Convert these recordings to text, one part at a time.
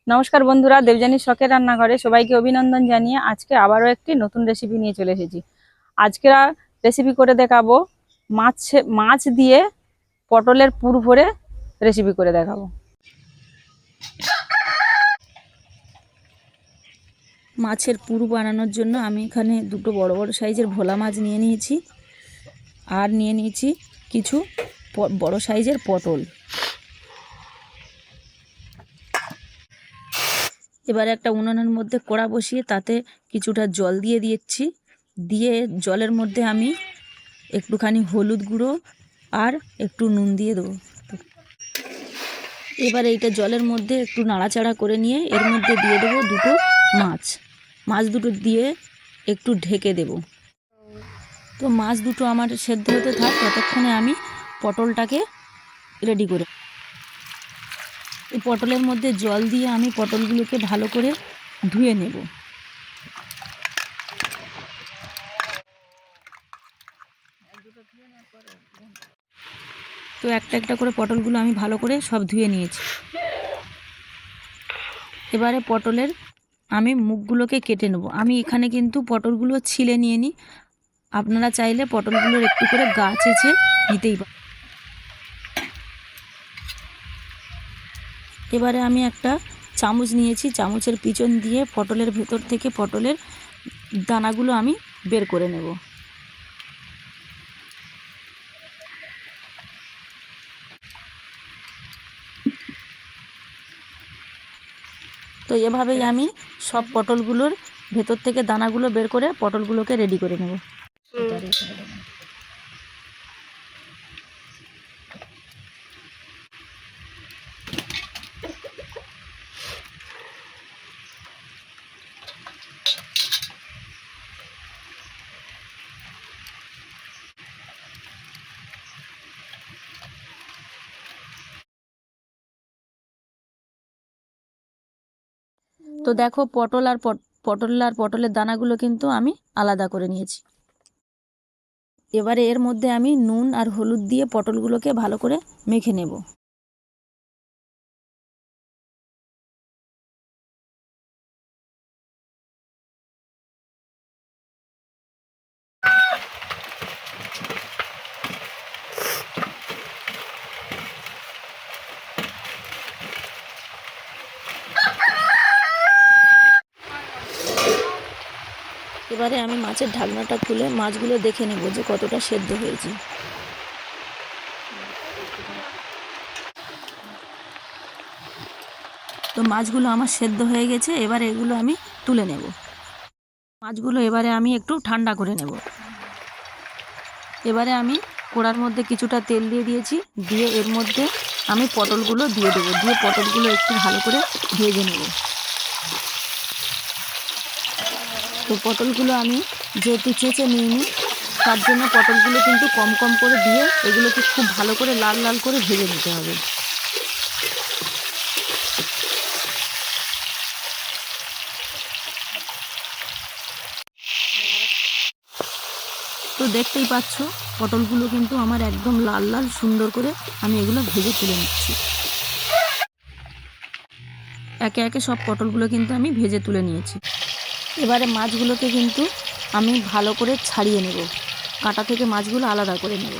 নমস্কার বন্ধুরা, দেবযানীর শখের রান্নাঘরে সবাইকে অভিনন্দন জানিয়ে আজকে আবারও একটি নতুন রেসিপি নিয়ে চলে এসেছি। আজকে রেসিপি করে দেখাবো মাছ দিয়ে পটলের পুর ভরে রেসিপি করে দেখাবো। মাছের পুর বানানোর জন্য আমি এখানে দুটো বড় বড় সাইজের ভোলা মাছ নিয়ে নিয়েছি, আর নিয়ে নিয়েছি কিছু বড় সাইজের পটল। এবারে একটা উনুনের মধ্যে কড়া বসিয়ে তাতে কিছুটা জল দিয়ে দিচ্ছি। দিয়ে জলের মধ্যে আমি একটুখানি হলুদ গুঁড়ো আর একটু নুন দিয়ে দেবো। এবার এইটা জলের মধ্যে একটু নাড়াচাড়া করে নিয়ে এর মধ্যে দিয়ে দেবো দুটো মাছ দুটো দিয়ে একটু ঢেকে দেব। তো মাছ দুটো আমার সেদ্ধ হতে থাক, ততক্ষণে আমি পটলটাকে রেডি করে এই পটলের মধ্যে জল দিয়ে আমি পটলগুলোকে ভালো করে ধুয়ে নেব। তো একটা একটা করে পটলগুলো আমি ভালো করে সব ধুয়ে নিয়েছি। এবারে পটলের আমি মুখগুলোকে কেটে নেব। আমি এখানে কিন্তু পটলগুলো ছিলে নিয়ে নিই, আপনারা চাইলে পটলগুলোর একটু করে গা চেঁচে নিতেই পারেন। এবারে আমি একটা চামচ নিয়েছি, চামচের পিছন দিয়ে পটলের ভেতর থেকে পটলের দানাগুলো আমি বের করে নেব। তো এভাবেই আমি সব পটলগুলোর ভেতর থেকে দানাগুলো বের করে পটলগুলোকে রেডি করে নেব। তো দেখো পটলের দানাগুলো কিন্তু আমি আলাদা করে নিয়েছি। এবারে এর মধ্যে আমি নুন আর হলুদ দিয়ে পটলগুলোকে ভালো করে মেখে নেব। এবারে আমি মাছের ঢাকনাটা খুলে মাছগুলো দেখে নেব যে কতটা সেদ্ধ হয়েছে। তো মাছগুলো আমার সেদ্ধ হয়ে গেছে, এবারে এগুলো আমি তুলে নেব। মাছগুলো এবারে আমি একটু ঠান্ডা করে নেব। এবারে আমি কড়ার মধ্যে কিছুটা তেল দিয়ে দিয়েছি, দিয়ে এর মধ্যে আমি পটলগুলো দিয়ে দেবো, দিয়ে পটলগুলো একটু ভালো করে ভেজে নেব। তো পটলগুলো আমি যেহেতু চেঁচে নিইনি, তার জন্য পটলগুলো কিন্তু কম কম করে দিয়ে এগুলোকে খুব ভালো করে লাল লাল করে ভেজে নিতে হবে। তো দেখতেই পাচ্ছ পটলগুলো কিন্তু আমার একদম লাল লাল সুন্দর করে আমি এগুলো ভেজে তুলে নিচ্ছি। একে একে সব পটলগুলো কিন্তু আমি ভেজে তুলে নিয়েছি। এবারে মাছগুলোকে কিন্তু আমি ভালো করে ছাড়িয়ে নেব, কাঁটা থেকে মাছগুলো আলাদা করে নেব।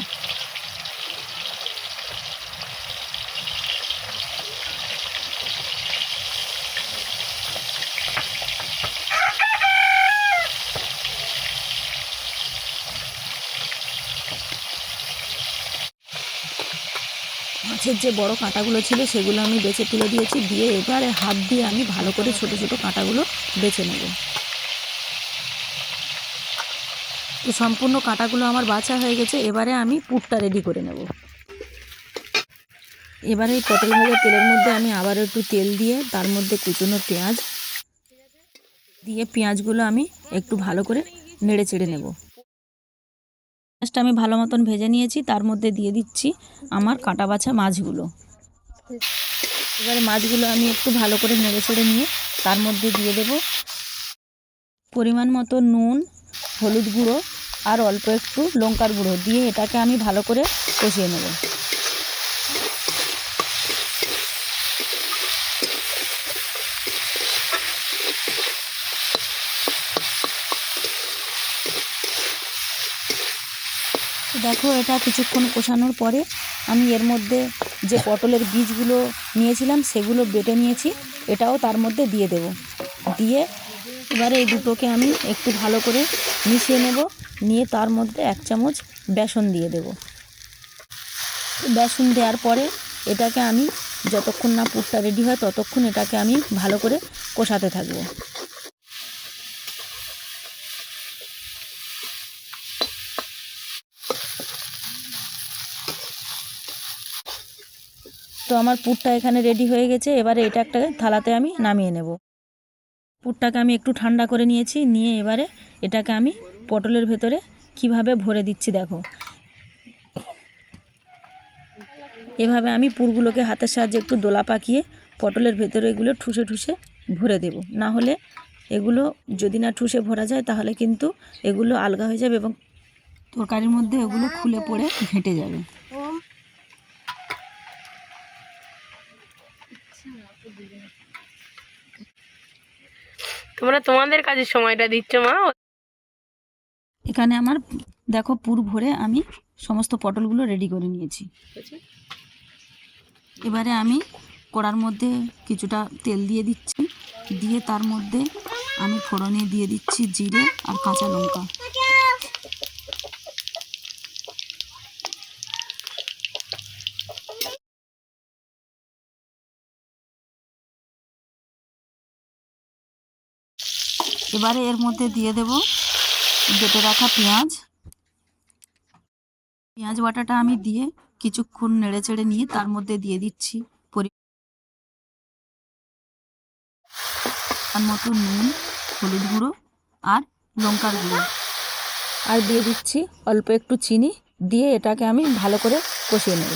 মাছের যে বড় কাঁটাগুলো ছিল সেগুলো আমি বেছে তুলে দিয়েছি, দিয়ে এবারে হাত দিয়ে আমি ভালো করে ছোট ছোট কাঁটাগুলো বেছে নেব। তো সম্পূর্ণ কাঁটাগুলো আমার বাছা হয়ে গেছে, এবারে আমি পুরটা রেডি করে নেব। এবারে এই পটল ভাজা তেলের মধ্যে আমি আবার একটু তেল দিয়ে তার মধ্যে কুচনো পেঁয়াজ দিয়ে পেঁয়াজগুলো আমি একটু ভালো করে নেড়ে চেড়ে নেব। পেঁয়াজটা আমি ভালো মতন ভেজে নিয়েছি, তার মধ্যে দিয়ে দিচ্ছি আমার কাঁটা বাছা মাছগুলো। এবারে মাছগুলো আমি একটু ভালো করে নেড়ে চেড়ে নিয়ে তার মধ্যে দিয়ে দেব পরিমাণ মতো নুন, হলুদ গুঁড়ো আর অল্প একটু লঙ্কার গুঁড়ো দিয়ে এটাকে আমি ভালো করে কষিয়ে নেব। দেখো এটা কিছুক্ষণ কষানোর পরে আমি এর মধ্যে যে পটলের বীজগুলো নিয়েছিলাম সেগুলো বেটে নিয়েছি, এটাও তার মধ্যে দিয়ে দেব। দিয়ে এবারে এই দুটোকে আমি একটু ভালো করে মিশিয়ে নেব। নিয়ে তার মধ্যে 1 চামচ বেসন দিয়ে দেব। বেসন দেওয়ার পরে এটাকে আমি যতক্ষণ না পুরটা রেডি হয় ততক্ষণ এটাকে আমি ভালো করে কষাতে থাকবো। তো আমার পুরটা এখানে রেডি হয়ে গেছে। এবারে এটা একটা থালাতে আমি নামিয়ে নেব। পুরটাকে আমি একটু ঠান্ডা করে নিয়েছি। নিয়ে এবারে এটাকে আমি পটলের ভেতরে কিভাবে ভরে দিচ্ছি দেখো। এভাবে আমি পুরগুলোকে হাতের সাহায্যে একটু দোলা পাকিয়ে পটলের ভেতরে এগুলো ঠুসে ঠুসে ভরে দেব। না হলে এগুলো যদি না ঠুসে ভরা যায় তাহলে কিন্তু এগুলো আলগা হয়ে যাবে এবং তরকারির মধ্যে এগুলো খুলে পড়ে ঘেঁটে যাবে। তোমরা তোমাদের কাজের সময়টা দিচ্ছ মা। এখানে আমার দেখো পুর ভরে আমি সমস্ত পটলগুলো রেডি করে নিয়েছি। এবারে আমি কড়ার মধ্যে কিছুটা তেল দিয়ে দিচ্ছি। দিয়ে তার মধ্যে আমি ফোড়নে দিয়ে দিচ্ছি জিরে আর কাঁচা লঙ্কা। এবারে এর মধ্যে দিয়ে দেব বেটে রাখা পেঁয়াজ। পেঁয়াজ বাটাটা আমি দিয়ে কিছুক্ষণ নেড়ে চেড়ে নিয়ে তার মধ্যে দিয়ে দিচ্ছি পরিমাণ মতো নুন, হলুদ গুঁড়ো আর লঙ্কার গুঁড়ো, আর দিয়ে দিচ্ছি অল্প একটু চিনি। দিয়ে এটাকে আমি ভালো করে কষিয়ে নেব।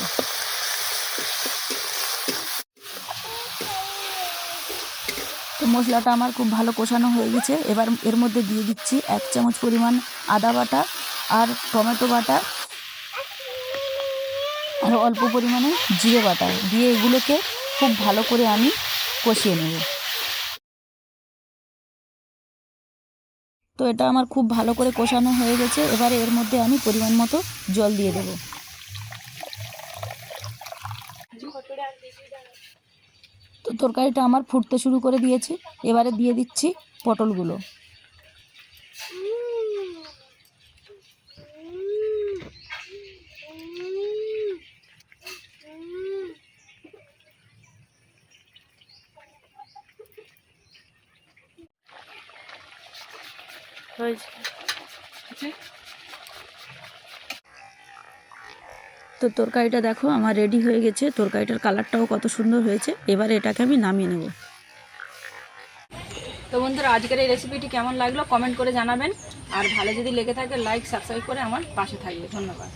তো মশলাটা আমার খুব ভালো কষানো হয়ে গেছে। এবার এর মধ্যে দিয়ে দিচ্ছি 1 চামচ পরিমাণ আদা বাটা আর টমেটো বাটা আর অল্প পরিমাণে জিরে বাটা দিয়ে এগুলোকে খুব ভালো করে আমি কষিয়ে নেব। তো এটা আমার খুব ভালো করে কষানো হয়ে গেছে। এবারে এর মধ্যে আমি পরিমাণ মতো জল দিয়ে দেব। তো তরকারিটা আমার ফুটতে শুরু করে দিয়েছে। এবারে দিয়ে দিচ্ছি পটলগুলো। তো তরকারিটা দেখো আমার রেডি হয়ে গেছে। তরকারিটার কালারটাও কত সুন্দর হয়েছে। এবারে এটাকে আমি নামিয়ে নেব। তো বন্ধুরা আজকের এই রেসিপিটি কেমন লাগলো কমেন্ট করে জানাবেন। আর ভালো যদি লেগে থাকে লাইক সাবস্ক্রাইব করে আমার পাশে থাকবে। ধন্যবাদ।